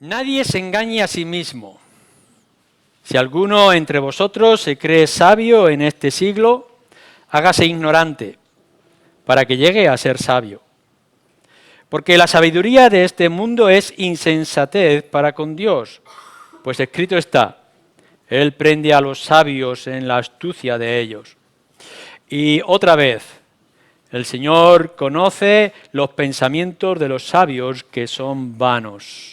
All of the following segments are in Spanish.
Nadie se engañe a sí mismo. Si alguno entre vosotros se cree sabio en este siglo, hágase ignorante, para que llegue a ser sabio. Porque la sabiduría de este mundo es insensatez para con Dios, pues escrito está, Él prende a los sabios en la astucia de ellos. Y otra vez, el Señor conoce los pensamientos de los sabios que son vanos.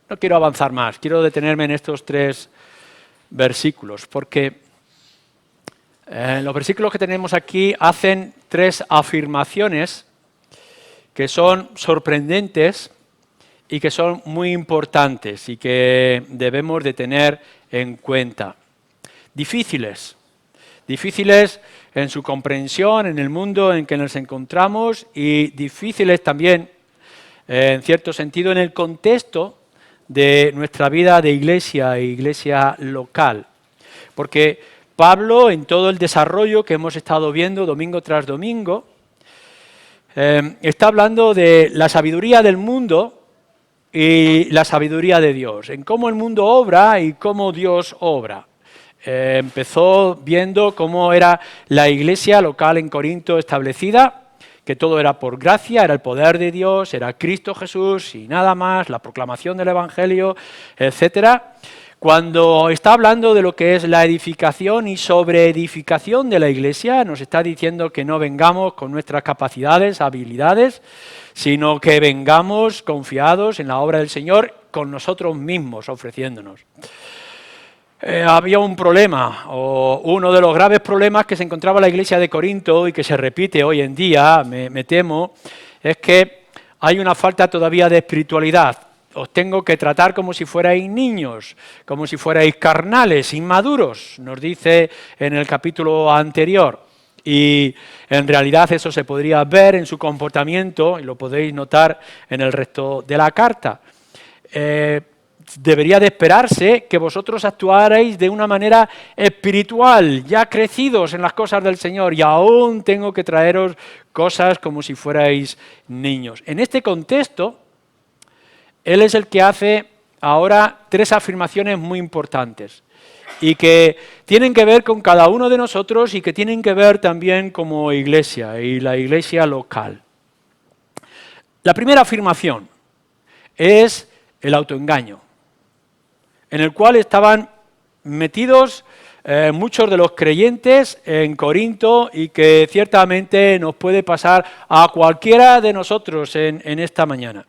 No quiero avanzar más, quiero detenerme en estos 3 versículos, porque los versículos que tenemos aquí hacen 3 afirmaciones que son sorprendentes y que son muy importantes y que debemos de tener en cuenta. Difíciles en su comprensión, en el mundo en que nos encontramos y difíciles también, en cierto sentido, en el contexto de nuestra vida de iglesia e iglesia local. Porque Pablo, en todo el desarrollo que hemos estado viendo domingo tras domingo, está hablando de la sabiduría del mundo y la sabiduría de Dios, en cómo el mundo obra y cómo Dios obra. Empezó viendo cómo era la iglesia local en Corinto establecida, que todo era por gracia, era el poder de Dios, era Cristo Jesús y nada más, la proclamación del Evangelio, etcétera. Cuando está hablando de lo que es la edificación y sobreedificación de la iglesia, nos está diciendo que no vengamos con nuestras capacidades, habilidades, sino que vengamos confiados en la obra del Señor con nosotros mismos ofreciéndonos. Había un problema, o uno de los graves problemas que se encontraba la iglesia de Corinto y que se repite hoy en día, me temo, es que hay una falta todavía de espiritualidad. Os tengo que tratar como si fuerais niños, como si fuerais carnales, inmaduros, nos dice en el capítulo anterior. Y en realidad eso se podría ver en su comportamiento, y lo podéis notar en el resto de la carta. Debería de esperarse que vosotros actuarais de una manera espiritual, ya crecidos en las cosas del Señor, y aún tengo que traeros cosas como si fuerais niños. En este contexto, Él es el que hace ahora 3 afirmaciones muy importantes y que tienen que ver con cada uno de nosotros y que tienen que ver también como iglesia y la iglesia local. La primera afirmación es el autoengaño, en el cual estaban metidos muchos de los creyentes en Corinto y que ciertamente nos puede pasar a cualquiera de nosotros en esta mañana.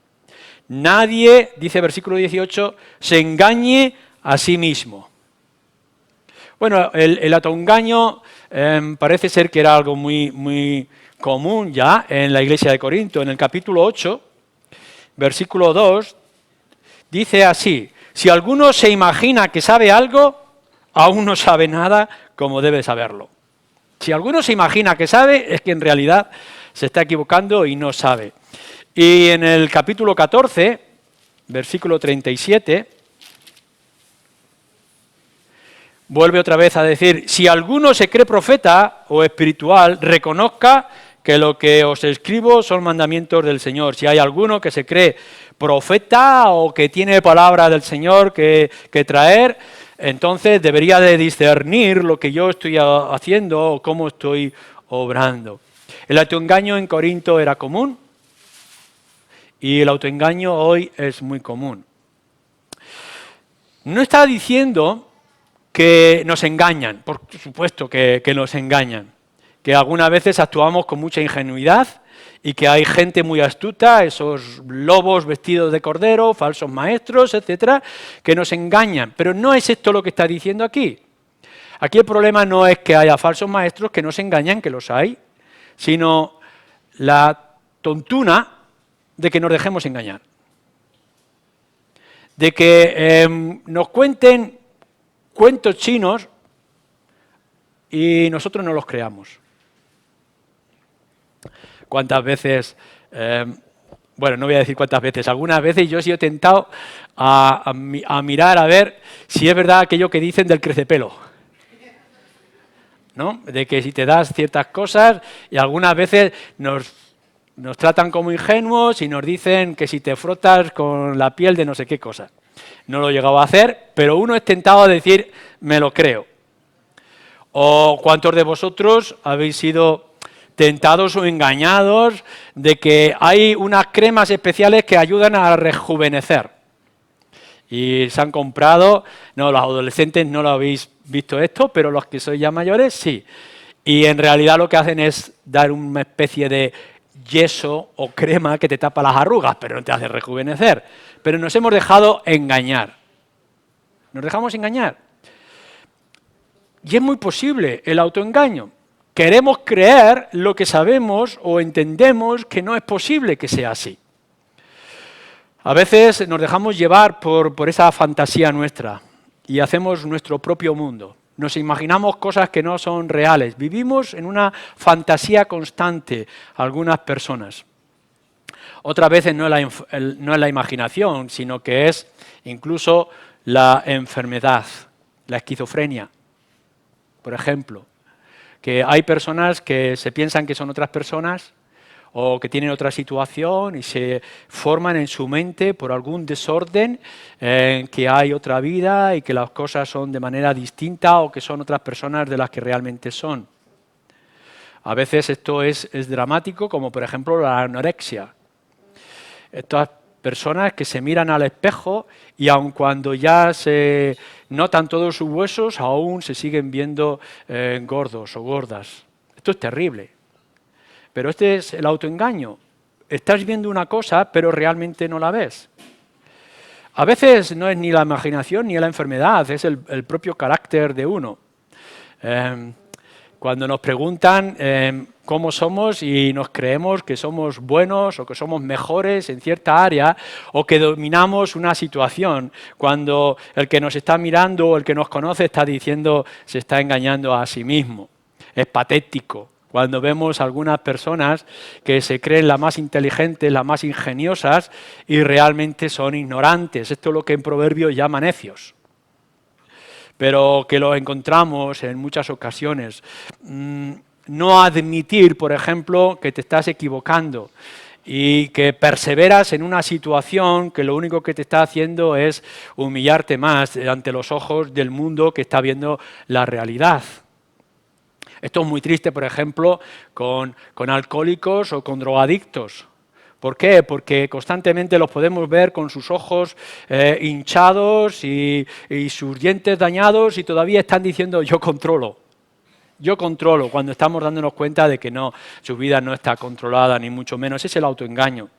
Nadie, dice versículo 18, se engañe a sí mismo. Bueno, el autoengaño parece ser que era algo muy común ya en la iglesia de Corinto. En el capítulo 8, versículo 2, dice así: si alguno se imagina que sabe algo, aún no sabe nada como debe saberlo. Si alguno se imagina que sabe, es que en realidad se está equivocando y no sabe. Y en el capítulo 14, versículo 37, vuelve otra vez a decir: si alguno se cree profeta o espiritual, reconozca que lo que os escribo son mandamientos del Señor. Si hay alguno que se cree profeta o que tiene palabra del Señor que traer, entonces debería de discernir lo que yo estoy haciendo o cómo estoy obrando. El autoengaño en Corinto era común y el autoengaño hoy es muy común. No está diciendo que nos engañan, por supuesto que nos engañan, que algunas veces actuamos con mucha ingenuidad y que hay gente muy astuta, esos lobos vestidos de cordero, falsos maestros, etcétera, que nos engañan. Pero no es esto lo que está diciendo aquí. Aquí el problema no es que haya falsos maestros que nos engañan, que los hay, sino la tontuna de que nos dejemos engañar. De que nos cuenten cuentos chinos y nosotros no los creamos. ¿Cuántas veces? Bueno, no voy a decir cuántas veces. Algunas veces yo he sido tentado a mirar a ver si es verdad aquello que dicen del crecepelo, ¿no? De que si te das ciertas cosas y algunas veces nos Nos tratan como ingenuos y nos dicen que si te frotas con la piel de no sé qué cosa. No lo he llegado a hacer, pero uno es tentado a decir, me lo creo. ¿O cuántos de vosotros habéis sido tentados o engañados de que hay unas cremas especiales que ayudan a rejuvenecer? Y se han comprado, no, los adolescentes no lo habéis visto esto, pero los que sois ya mayores, sí. Y en realidad lo que hacen es dar una especie de yeso o crema que te tapa las arrugas, pero no te hace rejuvenecer. Pero nos hemos dejado engañar. Nos dejamos engañar. Y es muy posible el autoengaño. Queremos creer lo que sabemos o entendemos que no es posible que sea así. A veces nos dejamos llevar por esa fantasía nuestra y hacemos nuestro propio mundo. Nos imaginamos cosas que no son reales. Vivimos en una fantasía constante algunas personas. Otras veces no es la imaginación, sino que es incluso la enfermedad, la esquizofrenia, por ejemplo. Que hay personas que se piensan que son otras personas o que tienen otra situación y se forman en su mente por algún desorden que hay otra vida y que las cosas son de manera distinta o que son otras personas de las que realmente son. A veces esto es dramático, como por ejemplo la anorexia. Estas personas que se miran al espejo y aun cuando ya se notan todos sus huesos, aún se siguen viendo gordos o gordas. Esto es terrible. Pero este es el autoengaño. Estás viendo una cosa, pero realmente no la ves. A veces no es ni la imaginación ni la enfermedad, es el propio carácter de uno. Cuando nos preguntan cómo somos y nos creemos que somos buenos o que somos mejores en cierta área o que dominamos una situación, cuando el que nos está mirando o el que nos conoce está diciendo, se está engañando a sí mismo. Es patético. Cuando vemos algunas personas que se creen las más inteligentes, las más ingeniosas y realmente son ignorantes. Esto es lo que en Proverbios llaman necios. Pero que lo encontramos en muchas ocasiones. No admitir, por ejemplo, que te estás equivocando y que perseveras en una situación que lo único que te está haciendo es humillarte más ante los ojos del mundo que está viendo la realidad. Esto es muy triste, por ejemplo, con alcohólicos o con drogadictos. ¿Por qué? Porque constantemente los podemos ver con sus ojos hinchados y sus dientes dañados y todavía están diciendo yo controlo, cuando estamos dándonos cuenta de que no, su vida no está controlada, ni mucho menos. Es el autoengaño.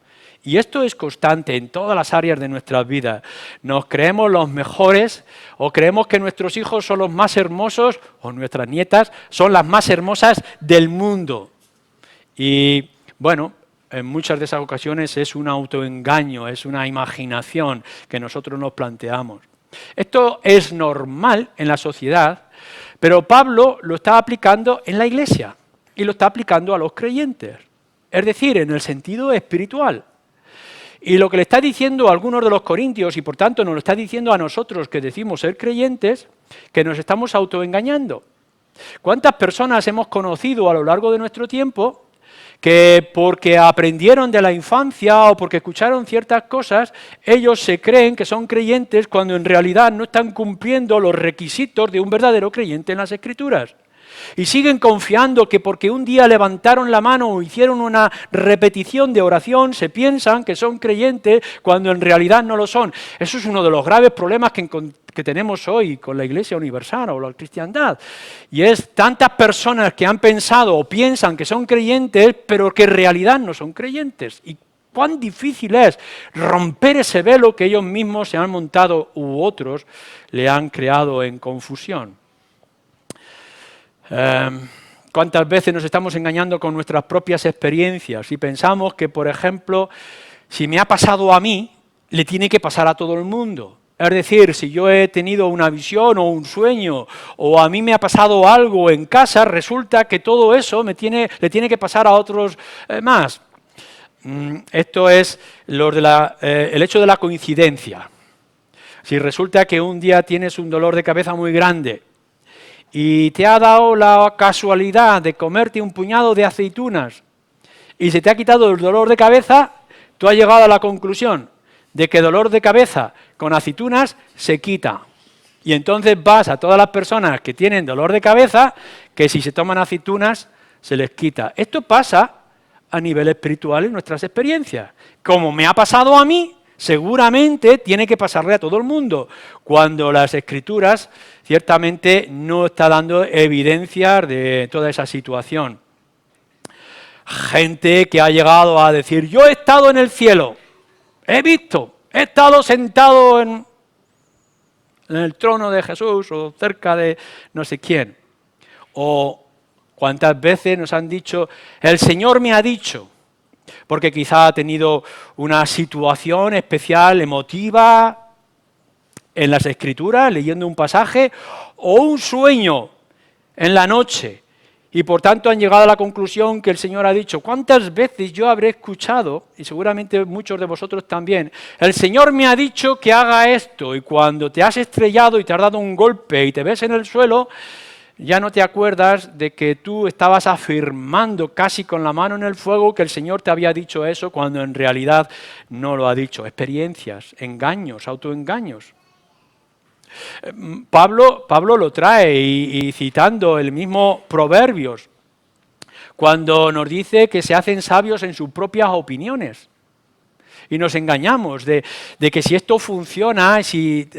Y esto es constante en todas las áreas de nuestras vidas. Nos creemos los mejores o creemos que nuestros hijos son los más hermosos o nuestras nietas son las más hermosas del mundo. Y bueno, en muchas de esas ocasiones es un autoengaño, es una imaginación que nosotros nos planteamos. Esto es normal en la sociedad, pero Pablo lo está aplicando en la iglesia y lo está aplicando a los creyentes, es decir, en el sentido espiritual. Y lo que le está diciendo a algunos de los corintios, y por tanto nos lo está diciendo a nosotros que decimos ser creyentes, que nos estamos autoengañando. ¿Cuántas personas hemos conocido a lo largo de nuestro tiempo que porque aprendieron de la infancia o porque escucharon ciertas cosas, ellos se creen que son creyentes cuando en realidad no están cumpliendo los requisitos de un verdadero creyente en las Escrituras? Y siguen confiando que porque un día levantaron la mano o hicieron una repetición de oración, se piensan que son creyentes cuando en realidad no lo son. Eso es uno de los graves problemas que tenemos hoy con la Iglesia Universal o la cristiandad. Y es tantas personas que han pensado o piensan que son creyentes, pero que en realidad no son creyentes. Y cuán difícil es romper ese velo que ellos mismos se han montado u otros le han creado en confusión. ¿Cuántas veces nos estamos engañando con nuestras propias experiencias y pensamos que, por ejemplo, si me ha pasado a mí, le tiene que pasar a todo el mundo? Es decir, si yo he tenido una visión o un sueño o a mí me ha pasado algo en casa, resulta que todo eso le tiene que pasar a otros más. Esto es el hecho de la coincidencia. Si resulta que un día tienes un dolor de cabeza muy grande y te ha dado la casualidad de comerte un puñado de aceitunas y se te ha quitado el dolor de cabeza, tú has llegado a la conclusión de que dolor de cabeza con aceitunas se quita. Y entonces vas a todas las personas que tienen dolor de cabeza, que si se toman aceitunas se les quita. Esto pasa a nivel espiritual en nuestras experiencias. Como me ha pasado a mí, seguramente tiene que pasarle a todo el mundo, cuando las Escrituras ciertamente no está dando evidencias de toda esa situación. Gente que ha llegado a decir, yo he estado en el cielo, he estado sentado en el trono de Jesús o cerca de no sé quién. O cuántas veces nos han dicho, el Señor me ha dicho, porque quizá ha tenido una situación especial, emotiva, en las Escrituras, leyendo un pasaje, o un sueño en la noche, y por tanto han llegado a la conclusión que el Señor ha dicho. ¿Cuántas veces yo habré escuchado, y seguramente muchos de vosotros también, el Señor me ha dicho que haga esto, y cuando te has estrellado y te has dado un golpe y te ves en el suelo, ya no te acuerdas de que tú estabas afirmando casi con la mano en el fuego que el Señor te había dicho eso, cuando en realidad no lo ha dicho? Experiencias, engaños, autoengaños. Pablo lo trae y citando el mismo Proverbios, cuando nos dice que se hacen sabios en sus propias opiniones. Y nos engañamos de que si esto funciona, si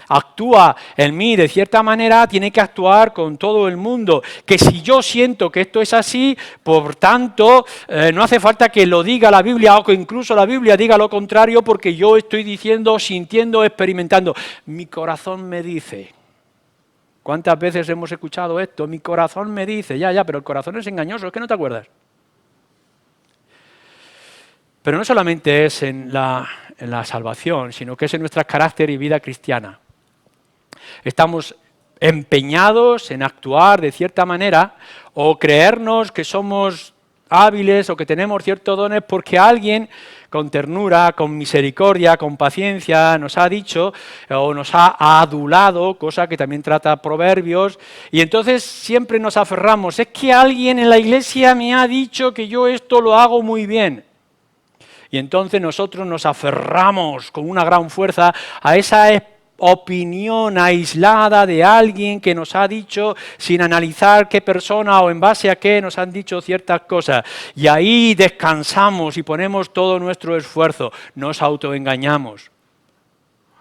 actúa en mí de cierta manera, tiene que actuar con todo el mundo. Que si yo siento que esto es así, por tanto, no hace falta que lo diga la Biblia o que incluso la Biblia diga lo contrario, porque yo estoy diciendo, sintiendo, experimentando. Mi corazón me dice. ¿Cuántas veces hemos escuchado esto? Mi corazón me dice, ya, pero el corazón es engañoso, es que no te acuerdas. Pero no solamente es en la salvación, sino que es en nuestro carácter y vida cristiana. Estamos empeñados en actuar de cierta manera o creernos que somos hábiles o que tenemos ciertos dones porque alguien con ternura, con misericordia, con paciencia nos ha dicho o nos ha adulado, cosa que también trata Proverbios, y entonces siempre nos aferramos. Es que alguien en la iglesia me ha dicho que yo esto lo hago muy bien. Y entonces nosotros nos aferramos con una gran fuerza a esa opinión aislada de alguien que nos ha dicho sin analizar qué persona o en base a qué nos han dicho ciertas cosas. Y ahí descansamos y ponemos todo nuestro esfuerzo, nos autoengañamos.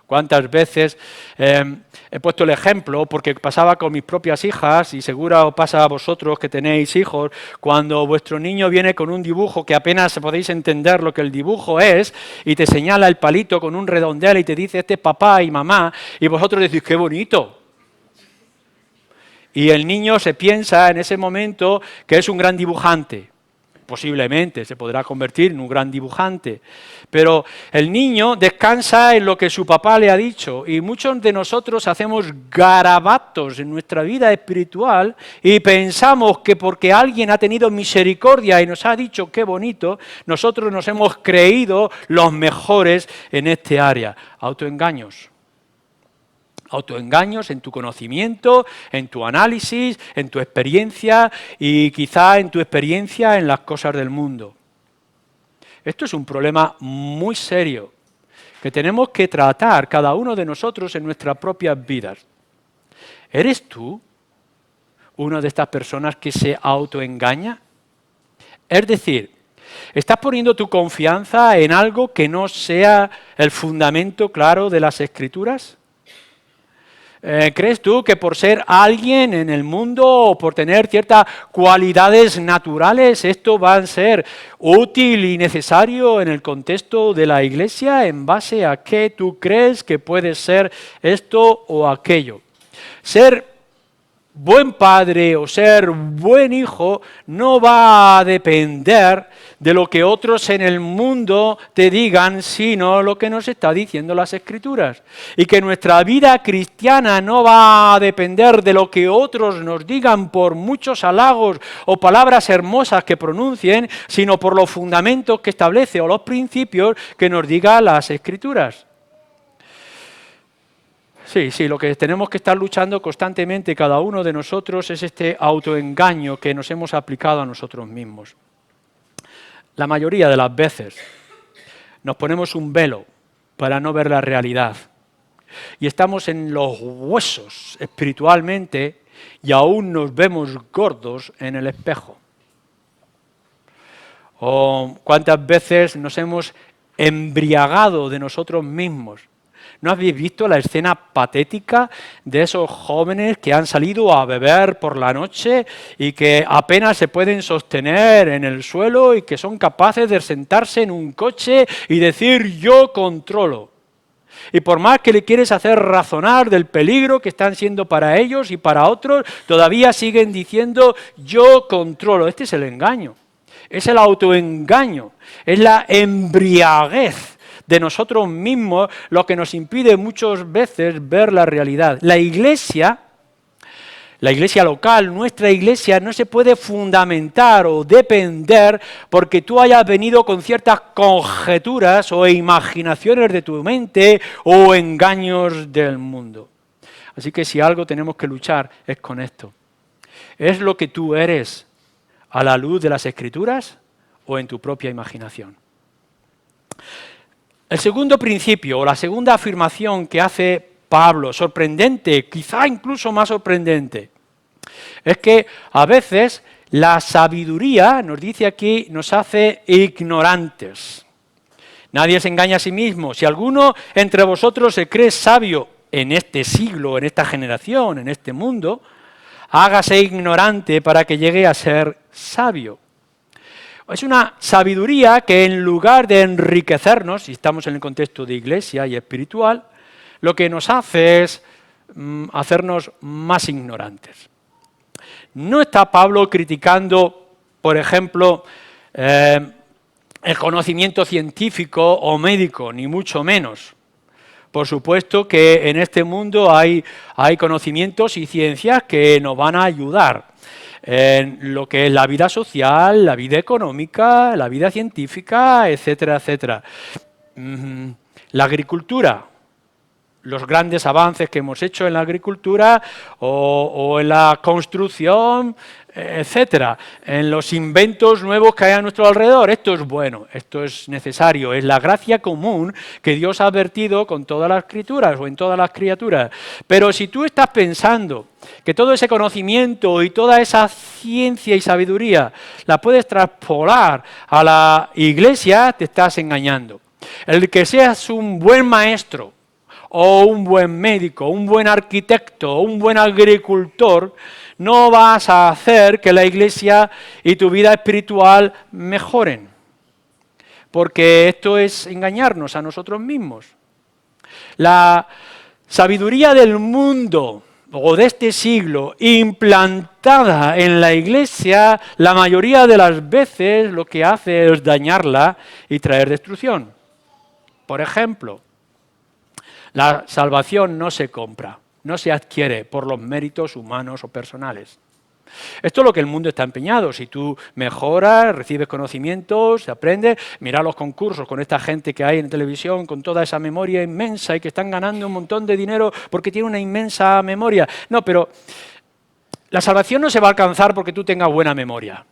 ¿Cuántas veces he puesto el ejemplo? Porque pasaba con mis propias hijas y seguro pasa a vosotros que tenéis hijos, cuando vuestro niño viene con un dibujo que apenas podéis entender lo que el dibujo es y te señala el palito con un redondel y te dice este es papá y mamá y vosotros decís ¡qué bonito! Y el niño se piensa en ese momento que es un gran dibujante. Posiblemente se podrá convertir en un gran dibujante, pero el niño descansa en lo que su papá le ha dicho y muchos de nosotros hacemos garabatos en nuestra vida espiritual y pensamos que porque alguien ha tenido misericordia y nos ha dicho qué bonito, nosotros nos hemos creído los mejores en este área. Autoengaños. Autoengaños en tu conocimiento, en tu análisis, en tu experiencia y quizá en tu experiencia en las cosas del mundo. Esto es un problema muy serio que tenemos que tratar cada uno de nosotros en nuestras propias vidas. ¿Eres tú una de estas personas que se autoengaña? Es decir, ¿estás poniendo tu confianza en algo que no sea el fundamento claro de las Escrituras? ¿Crees tú que por ser alguien en el mundo o por tener ciertas cualidades naturales esto va a ser útil y necesario en el contexto de la iglesia? ¿En base a qué tú crees que puede ser esto o aquello? Ser buen padre o ser buen hijo no va a depender de lo que otros en el mundo te digan, sino lo que nos está diciendo las Escrituras. Y que nuestra vida cristiana no va a depender de lo que otros nos digan por muchos halagos o palabras hermosas que pronuncien, sino por los fundamentos que establece o los principios que nos digan las Escrituras. Sí, lo que tenemos que estar luchando constantemente cada uno de nosotros es este autoengaño que nos hemos aplicado a nosotros mismos. la mayoría de las veces nos ponemos un velo para no ver la realidad. Y estamos en los huesos espiritualmente y aún nos vemos gordos en el espejo. O cuántas veces nos hemos embriagado de nosotros mismos. ¿No habéis visto la escena patética de esos jóvenes que han salido a beber por la noche y que apenas se pueden sostener en el suelo y que son capaces de sentarse en un coche y decir yo controlo? Y por más que le quieres hacer razonar del peligro que están siendo para ellos y para otros, todavía siguen diciendo yo controlo. Este es el engaño, es el autoengaño, es la embriaguez de nosotros mismos lo que nos impide muchas veces ver la realidad. La iglesia local, nuestra iglesia, no se puede fundamentar o depender porque tú hayas venido con ciertas conjeturas o imaginaciones de tu mente o engaños del mundo. Así que si algo tenemos que luchar es con esto. ¿Es lo que tú eres a la luz de las Escrituras o en tu propia imaginación? El segundo principio o la segunda afirmación que hace Pablo, sorprendente, quizá incluso más sorprendente, es que a veces la sabiduría, nos dice aquí, nos hace ignorantes. Nadie se engaña a sí mismo. Si alguno entre vosotros se cree sabio en este siglo, en esta generación, en este mundo, hágase ignorante para que llegue a ser sabio. Es una sabiduría que en lugar de enriquecernos, si estamos en el contexto de iglesia y espiritual, lo que nos hace es hacernos más ignorantes. No está Pablo criticando, por ejemplo, el conocimiento científico o médico, ni mucho menos. Por supuesto que en este mundo hay conocimientos y ciencias que nos van a ayudar en lo que es la vida social, la vida económica, la vida científica, etcétera, etcétera. La agricultura, los grandes avances que hemos hecho en la agricultura o en la construcción, etcétera, en los inventos nuevos que hay a nuestro alrededor. Esto es bueno, esto es necesario, es la gracia común que Dios ha vertido con todas las escrituras o en todas las criaturas. Pero si tú estás pensando que todo ese conocimiento y toda esa ciencia y sabiduría la puedes traspolar a la iglesia, te estás engañando. El que seas un buen maestro, o un buen médico, un buen arquitecto, un buen agricultor, no vas a hacer que la iglesia y tu vida espiritual mejoren. Porque esto es engañarnos a nosotros mismos. La sabiduría del mundo o de este siglo implantada en la iglesia, la mayoría de las veces lo que hace es dañarla y traer destrucción. Por ejemplo, la salvación no se compra, no se adquiere por los méritos humanos o personales. Esto es lo que el mundo está empeñado. Si tú mejoras, recibes conocimientos, aprendes, mira los concursos con esta gente que hay en televisión con toda esa memoria inmensa y que están ganando un montón de dinero porque tienen una inmensa memoria. No, pero la salvación no se va a alcanzar porque tú tengas buena memoria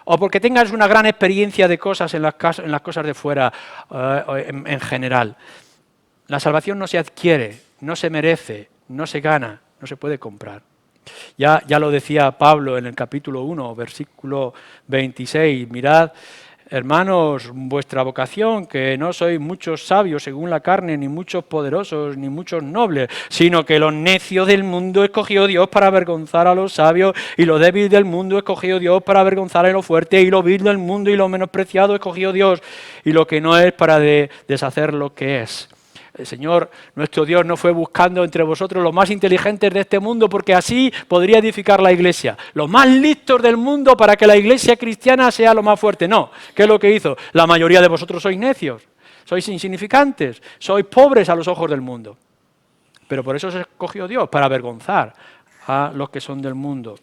o porque tengas una gran experiencia de cosas en las cosas de fuera en general. La salvación no se adquiere, no se merece, no se gana, no se puede comprar. Ya lo decía Pablo en el capítulo 1, versículo 26. Mirad, hermanos, vuestra vocación, que no sois muchos sabios según la carne, ni muchos poderosos, ni muchos nobles, sino que los necios del mundo escogió Dios para avergonzar a los sabios, y lo débil del mundo escogió Dios para avergonzar a lo fuerte, y lo vil del mundo y lo menospreciado escogió Dios, y lo que no es para deshacer lo que es. El Señor, nuestro Dios, no fue buscando entre vosotros los más inteligentes de este mundo porque así podría edificar la iglesia. Los más listos del mundo para que la iglesia cristiana sea lo más fuerte. No, ¿qué es lo que hizo? La mayoría de vosotros sois necios, sois insignificantes, sois pobres a los ojos del mundo. Pero por eso se escogió Dios, para avergonzar a los que son del mundo.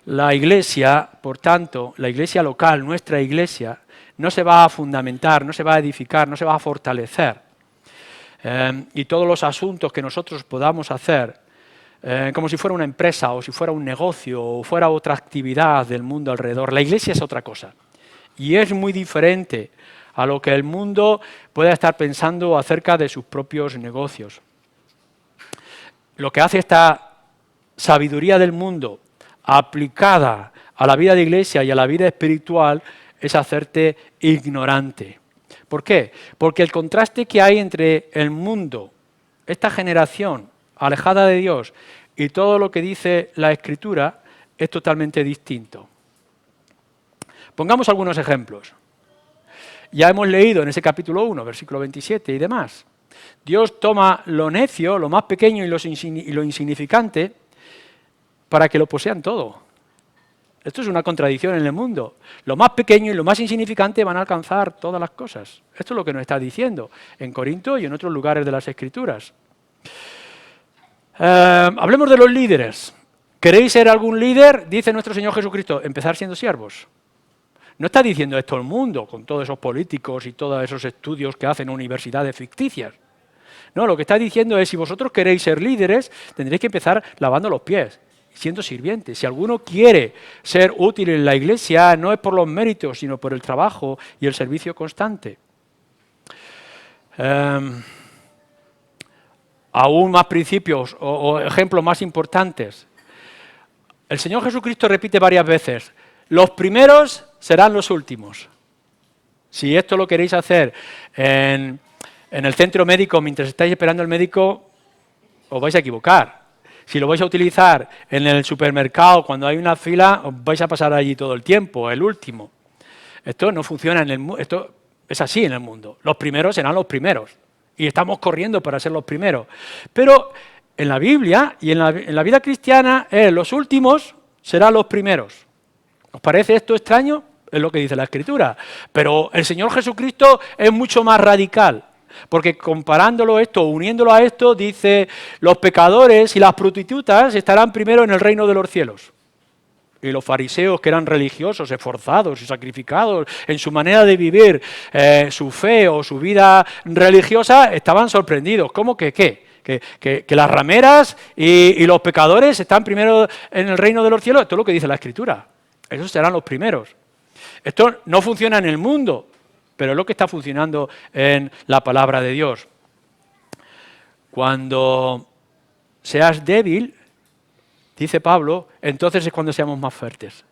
La iglesia, por tanto, la iglesia local, nuestra iglesia, no se va a fundamentar, no se va a edificar, no se va a fortalecer. Y todos los asuntos que nosotros podamos hacer, como si fuera una empresa o si fuera un negocio o fuera otra actividad del mundo alrededor. La iglesia es otra cosa. y es muy diferente a lo que el mundo pueda estar pensando acerca de sus propios negocios. Lo que hace esta sabiduría del mundo aplicada a la vida de iglesia y a la vida espiritual es hacerte ignorante. ¿Por qué? Porque el contraste que hay entre el mundo, esta generación alejada de Dios, y todo lo que dice la Escritura es totalmente distinto. Pongamos algunos ejemplos. Ya hemos leído en ese capítulo 1, versículo 27 y demás. Dios toma lo necio, lo más pequeño y lo insignificante para que lo posean todo. Esto es una contradicción en el mundo. Lo más pequeño y lo más insignificante van a alcanzar todas las cosas. Esto es lo que nos está diciendo en Corinto y en otros lugares de las Escrituras. Hablemos de los líderes. ¿Queréis ser algún líder? Dice nuestro Señor Jesucristo, empezar siendo siervos. No está diciendo esto el mundo, con todos esos políticos y todos esos estudios que hacen universidades ficticias. No, lo que está diciendo es, si vosotros queréis ser líderes, tendréis que empezar lavando los pies, siendo sirvientes. Si alguno quiere ser útil en la iglesia, no es por los méritos, sino por el trabajo y el servicio constante. Aún más principios o ejemplos más importantes. El Señor Jesucristo repite varias veces, los primeros serán los últimos. Si esto lo queréis hacer en el centro médico mientras estáis esperando al médico, os vais a equivocar. Si lo vais a utilizar en el supermercado cuando hay una fila, os vais a pasar allí todo el tiempo, el último. Esto no funciona en el mundo, esto es así en el mundo. Los primeros serán los primeros y estamos corriendo para ser los primeros. Pero en la Biblia y en la vida cristiana, los últimos serán los primeros. ¿Os parece esto extraño? Es lo que dice la Escritura. Pero el Señor Jesucristo es mucho más radical. Porque comparándolo esto, uniéndolo a esto, dice, los pecadores y las prostitutas estarán primero en el reino de los cielos. Y los fariseos, que eran religiosos, esforzados y sacrificados en su manera de vivir su fe o su vida religiosa, estaban sorprendidos. ¿Cómo que qué? Que las rameras y los pecadores están primero en el reino de los cielos. Esto es lo que dice la Escritura. Esos serán los primeros. Esto no funciona en el mundo, pero es lo que está funcionando en la palabra de Dios. Cuando seas débil, dice Pablo, entonces es cuando seamos más fuertes.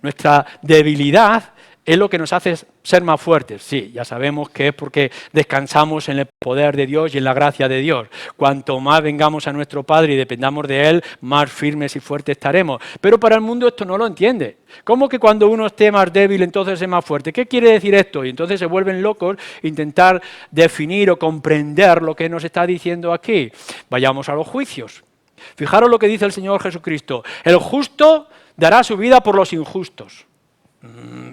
Nuestra debilidad es lo que nos hace ser más fuertes. Sí, ya sabemos que es porque descansamos en el poder de Dios y en la gracia de Dios. Cuanto más vengamos a nuestro Padre y dependamos de Él, más firmes y fuertes estaremos. Pero para el mundo esto no lo entiende. ¿Cómo que cuando uno esté más débil entonces es más fuerte? ¿Qué quiere decir esto? Y entonces se vuelven locos intentar definir o comprender lo que nos está diciendo aquí. Vayamos a los juicios. Fijaros lo que dice el Señor Jesucristo. El justo dará su vida por los injustos.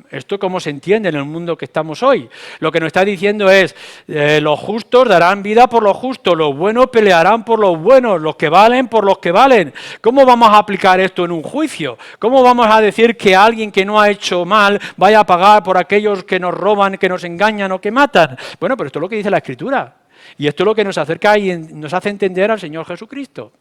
¿Esto cómo se entiende en el mundo que estamos hoy? Lo que nos está diciendo es, los justos darán vida por los justos, los buenos pelearán por los buenos, los que valen por los que valen. ¿Cómo vamos a aplicar esto en un juicio? ¿Cómo vamos a decir que alguien que no ha hecho mal vaya a pagar por aquellos que nos roban, que nos engañan o que matan? Bueno, pero esto es lo que dice la Escritura. Y esto es lo que nos acerca y nos hace entender al Señor Jesucristo.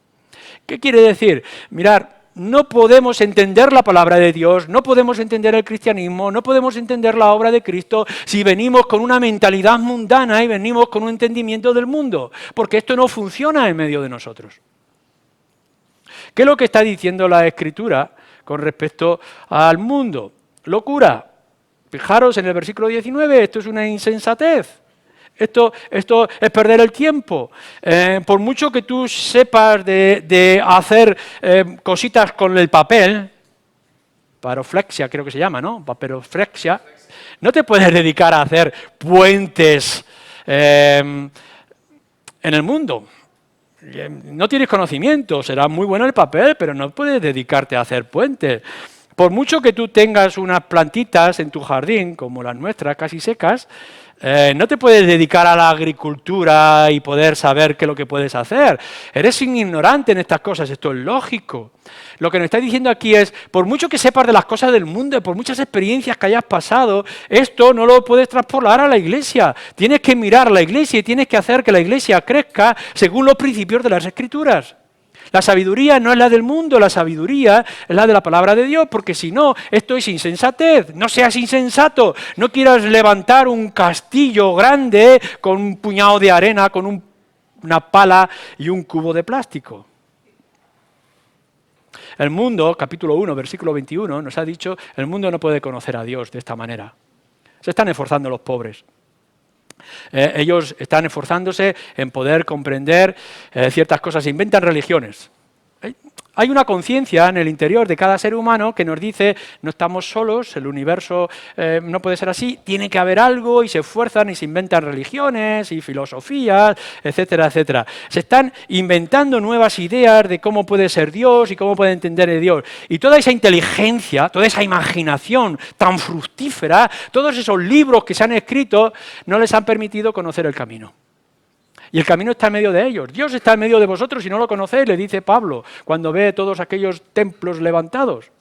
¿Qué quiere decir? Mirar, no podemos entender la palabra de Dios, no podemos entender el cristianismo, no podemos entender la obra de Cristo si venimos con una mentalidad mundana y venimos con un entendimiento del mundo, porque esto no funciona en medio de nosotros. ¿Qué es lo que está diciendo la Escritura con respecto al mundo? Locura. Fijaros en el versículo 19, esto es una insensatez. Esto es perder el tiempo. Por mucho que tú sepas de hacer cositas con el papel, papiroflexia creo que se llama, ¿no? Papiroflexia, no te puedes dedicar a hacer puentes en el mundo. No tienes conocimiento, será muy bueno el papel, pero no puedes dedicarte a hacer puentes. Por mucho que tú tengas unas plantitas en tu jardín, como las nuestras, casi secas, no te puedes dedicar a la agricultura y poder saber qué es lo que puedes hacer. Eres un ignorante en estas cosas, esto es lógico. Lo que nos está diciendo aquí es, por mucho que sepas de las cosas del mundo, por muchas experiencias que hayas pasado, esto no lo puedes traspolar a la iglesia. Tienes que mirar la iglesia y tienes que hacer que la iglesia crezca según los principios de las Escrituras. La sabiduría no es la del mundo, la sabiduría es la de la palabra de Dios, porque si no, esto es insensatez. No seas insensato, no quieras levantar un castillo grande con un puñado de arena, con una pala y un cubo de plástico. El mundo, capítulo 1, versículo 21, nos ha dicho, el mundo no puede conocer a Dios de esta manera. Se están esforzando los pobres. Ellos están esforzándose en poder comprender ciertas cosas, se inventan religiones. Hay una conciencia en el interior de cada ser humano que nos dice, no estamos solos, el universo no puede ser así, tiene que haber algo, y se esfuerzan y se inventan religiones y filosofías, etcétera, etcétera. Se están inventando nuevas ideas de cómo puede ser Dios y cómo puede entender a Dios. Y toda esa inteligencia, toda esa imaginación tan fructífera, todos esos libros que se han escrito, no les han permitido conocer el camino. Y el camino está en medio de ellos. Dios está en medio de vosotros y no lo conocéis, le dice Pablo, cuando ve todos aquellos templos levantados.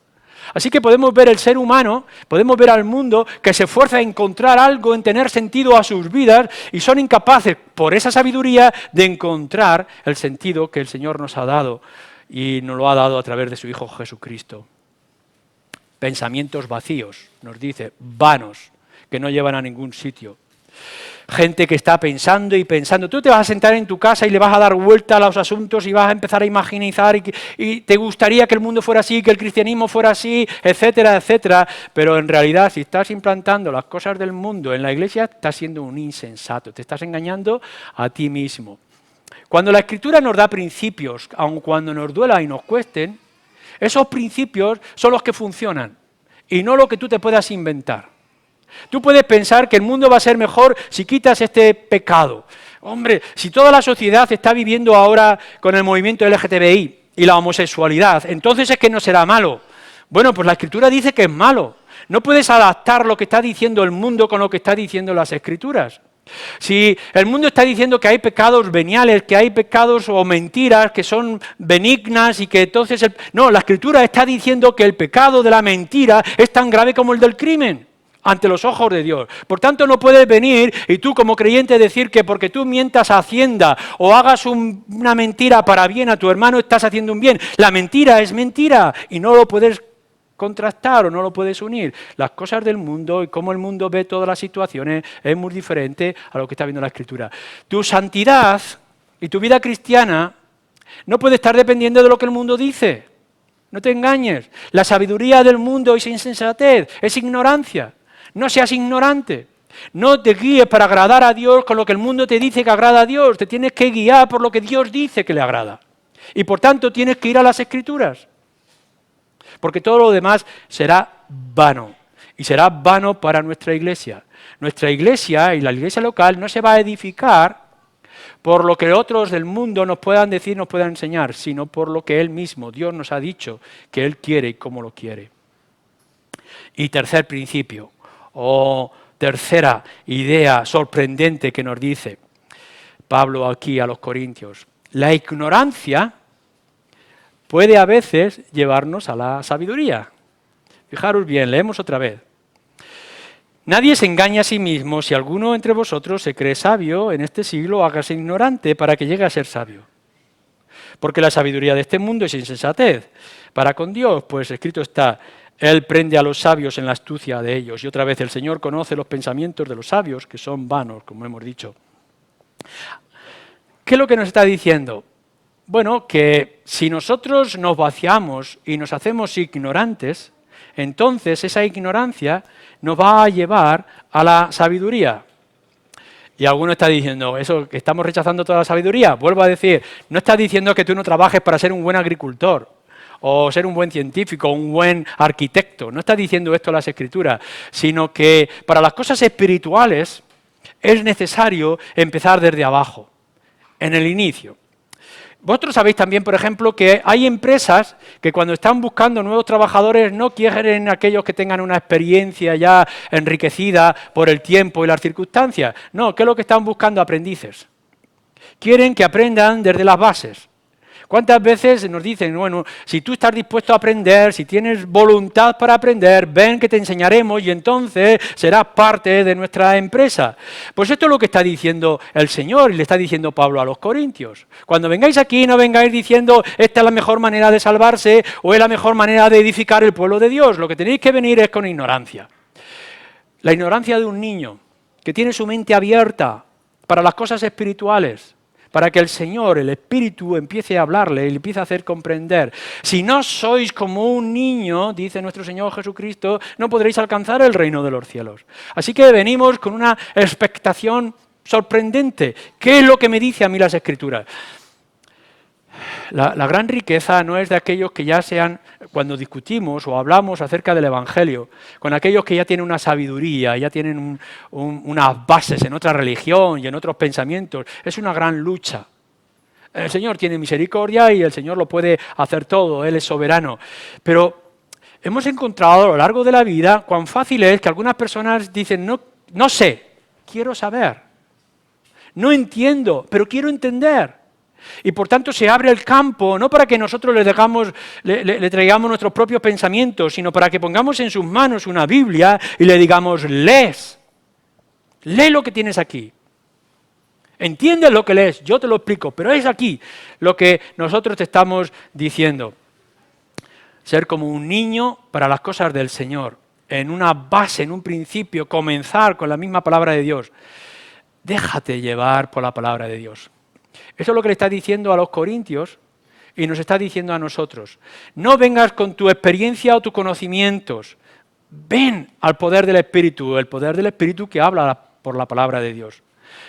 Así que podemos ver el ser humano, podemos ver al mundo que se esfuerza en encontrar algo, en tener sentido a sus vidas, y son incapaces, por esa sabiduría, de encontrar el sentido que el Señor nos ha dado, y nos lo ha dado a través de su Hijo Jesucristo. Pensamientos vacíos, nos dice, vanos, que no llevan a ningún sitio. Gente que está pensando y pensando. Tú te vas a sentar en tu casa y le vas a dar vuelta a los asuntos y vas a empezar a imaginizar y te gustaría que el mundo fuera así, que el cristianismo fuera así, etcétera, etcétera. Pero en realidad, si estás implantando las cosas del mundo en la iglesia, estás siendo un insensato, te estás engañando a ti mismo. Cuando la Escritura nos da principios, aun cuando nos duela y nos cuesten, esos principios son los que funcionan y no lo que tú te puedas inventar. Tú puedes pensar que el mundo va a ser mejor si quitas este pecado. Hombre, si toda la sociedad está viviendo ahora con el movimiento LGTBI y la homosexualidad, entonces es que no será malo. Bueno, pues la Escritura dice que es malo. No puedes adaptar lo que está diciendo el mundo con lo que está diciendo las Escrituras. Si el mundo está diciendo que hay pecados veniales, que hay pecados o mentiras que son benignas y que entonces... No, la Escritura está diciendo que el pecado de la mentira es tan grave como el del crimen ante los ojos de Dios. Por tanto, no puedes venir y tú como creyente decir que porque tú mientas a Hacienda o hagas una mentira para bien a tu hermano, estás haciendo un bien. La mentira es mentira y no lo puedes contrastar o no lo puedes unir. Las cosas del mundo y cómo el mundo ve todas las situaciones es muy diferente a lo que está viendo la Escritura. Tu santidad y tu vida cristiana no puede estar dependiendo de lo que el mundo dice. No te engañes. La sabiduría del mundo es insensatez, es ignorancia. No seas ignorante, no te guíes para agradar a Dios con lo que el mundo te dice que agrada a Dios, te tienes que guiar por lo que Dios dice que le agrada. Y por tanto tienes que ir a las Escrituras, porque todo lo demás será vano, y será vano para nuestra iglesia. Nuestra iglesia y la iglesia local no se va a edificar por lo que otros del mundo nos puedan decir, nos puedan enseñar, sino por lo que Él mismo, Dios nos ha dicho que Él quiere y cómo lo quiere. Y tercer principio, o tercera idea sorprendente que nos dice Pablo aquí a los Corintios. La ignorancia puede a veces llevarnos a la sabiduría. Fijaros bien, leemos otra vez. Nadie se engaña a sí mismo. Si alguno entre vosotros se cree sabio en este siglo, hágase ignorante para que llegue a ser sabio. Porque la sabiduría de este mundo es insensatez. Para con Dios, pues escrito está, Él prende a los sabios en la astucia de ellos. Y otra vez, el Señor conoce los pensamientos de los sabios, que son vanos, como hemos dicho. ¿Qué es lo que nos está diciendo? Bueno, que si nosotros nos vaciamos y nos hacemos ignorantes, entonces esa ignorancia nos va a llevar a la sabiduría. Y alguno está diciendo, ¿eso que estamos rechazando toda la sabiduría? Vuelvo a decir, no está diciendo que tú no trabajes para ser un buen agricultor, o ser un buen científico, un buen arquitecto. No está diciendo esto las Escrituras, sino que para las cosas espirituales es necesario empezar desde abajo, en el inicio. Vosotros sabéis también, por ejemplo, que hay empresas que cuando están buscando nuevos trabajadores no quieren aquellos que tengan una experiencia ya enriquecida por el tiempo y las circunstancias. No, ¿qué es lo que están buscando? Aprendices. Quieren que aprendan desde las bases. ¿Cuántas veces nos dicen, bueno, si tú estás dispuesto a aprender, si tienes voluntad para aprender, ven que te enseñaremos y entonces serás parte de nuestra empresa? Pues esto es lo que está diciendo el Señor y le está diciendo Pablo a los corintios. Cuando vengáis aquí no vengáis diciendo esta es la mejor manera de salvarse o es la mejor manera de edificar el pueblo de Dios. Lo que tenéis que venir es con ignorancia. La ignorancia de un niño que tiene su mente abierta para las cosas espirituales, para que el Señor, el Espíritu, empiece a hablarle y le empiece a hacer comprender. Si no sois como un niño, dice nuestro Señor Jesucristo, no podréis alcanzar el reino de los cielos. Así que venimos con una expectación sorprendente. ¿Qué es lo que me dice a mí las Escrituras? La gran riqueza no es de aquellos que ya sean, cuando discutimos o hablamos acerca del Evangelio, con aquellos que ya tienen una sabiduría, ya tienen unas bases en otra religión y en otros pensamientos. Es una gran lucha. El Señor tiene misericordia y el Señor lo puede hacer todo, Él es soberano. Pero hemos encontrado a lo largo de la vida cuán fácil es que algunas personas dicen, no sé, quiero saber. No entiendo, pero quiero entender. Y por tanto se abre el campo, no para que nosotros le traigamos nuestros propios pensamientos, sino para que pongamos en sus manos una Biblia y le digamos, lee lo que tienes aquí. Entiendes lo que lees, yo te lo explico, pero es aquí lo que nosotros te estamos diciendo. Ser como un niño para las cosas del Señor, en una base, en un principio, comenzar con la misma palabra de Dios. Déjate llevar por la palabra de Dios. Eso es lo que le está diciendo a los corintios y nos está diciendo a nosotros. No vengas con tu experiencia o tus conocimientos. Ven al poder del Espíritu, el poder del Espíritu que habla por la palabra de Dios.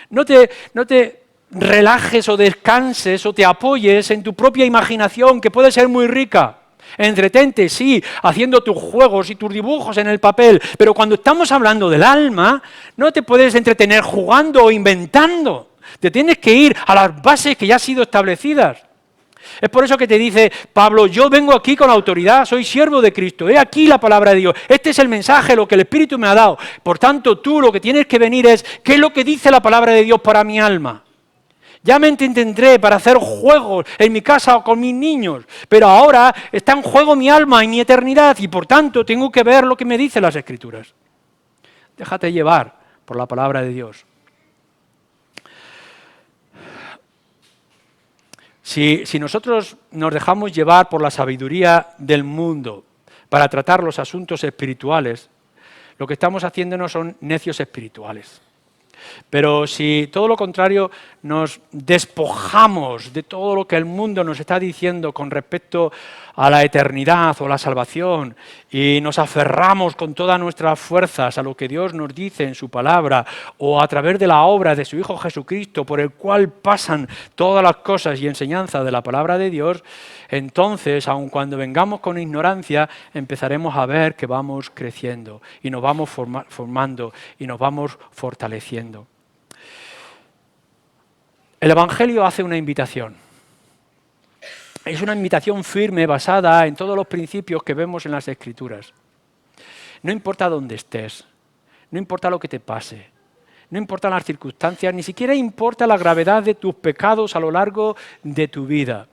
No te relajes o descanses o te apoyes en tu propia imaginación, que puede ser muy rica. Entretente, sí, haciendo tus juegos y tus dibujos en el papel, pero cuando estamos hablando del alma, no te puedes entretener jugando o inventando. Te tienes que ir a las bases que ya han sido establecidas. Es por eso que te dice Pablo, yo vengo aquí con autoridad, soy siervo de Cristo, he aquí la palabra de Dios, este es el mensaje, lo que el Espíritu me ha dado. Por tanto, tú lo que tienes que venir es, ¿qué es lo que dice la palabra de Dios para mi alma? Ya me entretendré para hacer juegos en mi casa o con mis niños, pero ahora está en juego mi alma y mi eternidad y por tanto tengo que ver lo que me dicen las Escrituras. Déjate llevar por la palabra de Dios. Si nosotros nos dejamos llevar por la sabiduría del mundo para tratar los asuntos espirituales, lo que estamos haciéndonos son necios espirituales. Pero si todo lo contrario nos despojamos de todo lo que el mundo nos está diciendo con respecto a la eternidad o la salvación y nos aferramos con todas nuestras fuerzas a lo que Dios nos dice en su palabra o a través de la obra de su Hijo Jesucristo por el cual pasan todas las cosas y enseñanzas de la palabra de Dios, entonces, aun cuando vengamos con ignorancia, empezaremos a ver que vamos creciendo y nos vamos formando y nos vamos fortaleciendo. El Evangelio hace una invitación. Es una invitación firme basada en todos los principios que vemos en las Escrituras. No importa dónde estés, no importa lo que te pase, no importan las circunstancias, ni siquiera importa la gravedad de tus pecados a lo largo de tu vida.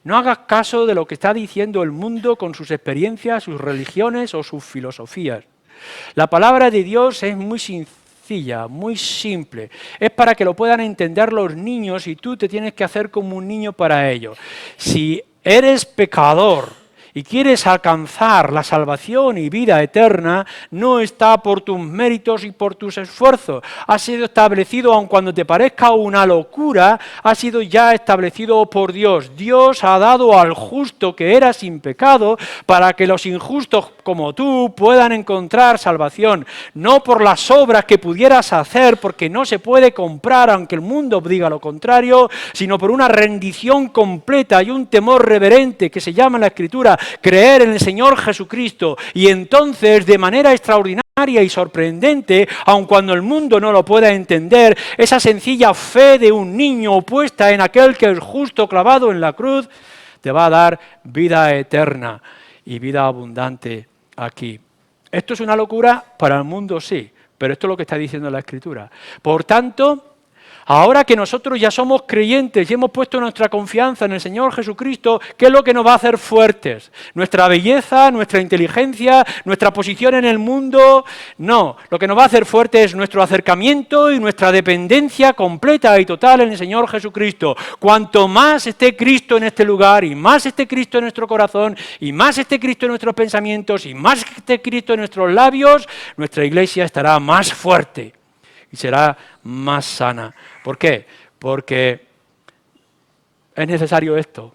No hagas caso de lo que está diciendo el mundo con sus experiencias, sus religiones o sus filosofías. La palabra de Dios es muy sencilla, muy simple. Es para que lo puedan entender los niños y tú te tienes que hacer como un niño para ello. Si eres pecador y quieres alcanzar la salvación y vida eterna, no está por tus méritos y por tus esfuerzos. Ha sido establecido, aun cuando te parezca una locura, ha sido ya establecido por Dios. Dios ha dado al justo que era sin pecado para que los injustos como tú puedan encontrar salvación. No por las obras que pudieras hacer, porque no se puede comprar, aunque el mundo diga lo contrario, sino por una rendición completa y un temor reverente que se llama en la Escritura creer en el Señor Jesucristo, y entonces de manera extraordinaria y sorprendente, aun cuando el mundo no lo pueda entender, esa sencilla fe de un niño puesta en aquel que es justo clavado en la cruz, te va a dar vida eterna y vida abundante aquí. ¿Esto es una locura? Para el mundo sí, pero esto es lo que está diciendo la Escritura. Por tanto, Ahora que nosotros ya somos creyentes y hemos puesto nuestra confianza en el Señor Jesucristo, ¿qué es lo que nos va a hacer fuertes? ¿Nuestra belleza, nuestra inteligencia, nuestra posición en el mundo? No, lo que nos va a hacer fuertes es nuestro acercamiento y nuestra dependencia completa y total en el Señor Jesucristo. Cuanto más esté Cristo en este lugar y más esté Cristo en nuestro corazón y más esté Cristo en nuestros pensamientos y más esté Cristo en nuestros labios, nuestra iglesia estará más fuerte y será más sana. ¿Por qué? Porque es necesario esto,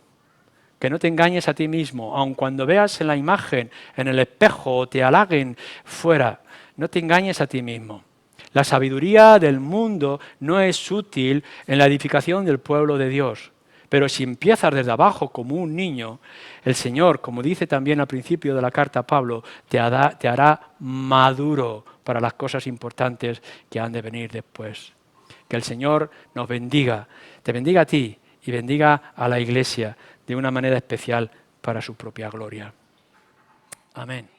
que no te engañes a ti mismo, aun cuando veas en la imagen, en el espejo, o te halaguen fuera, no te engañes a ti mismo. La sabiduría del mundo no es útil en la edificación del pueblo de Dios. Pero si empiezas desde abajo como un niño, el Señor, como dice también al principio de la carta a Pablo, te hará maduro para las cosas importantes que han de venir después. Que el Señor nos bendiga, te bendiga a ti y bendiga a la Iglesia de una manera especial para su propia gloria. Amén.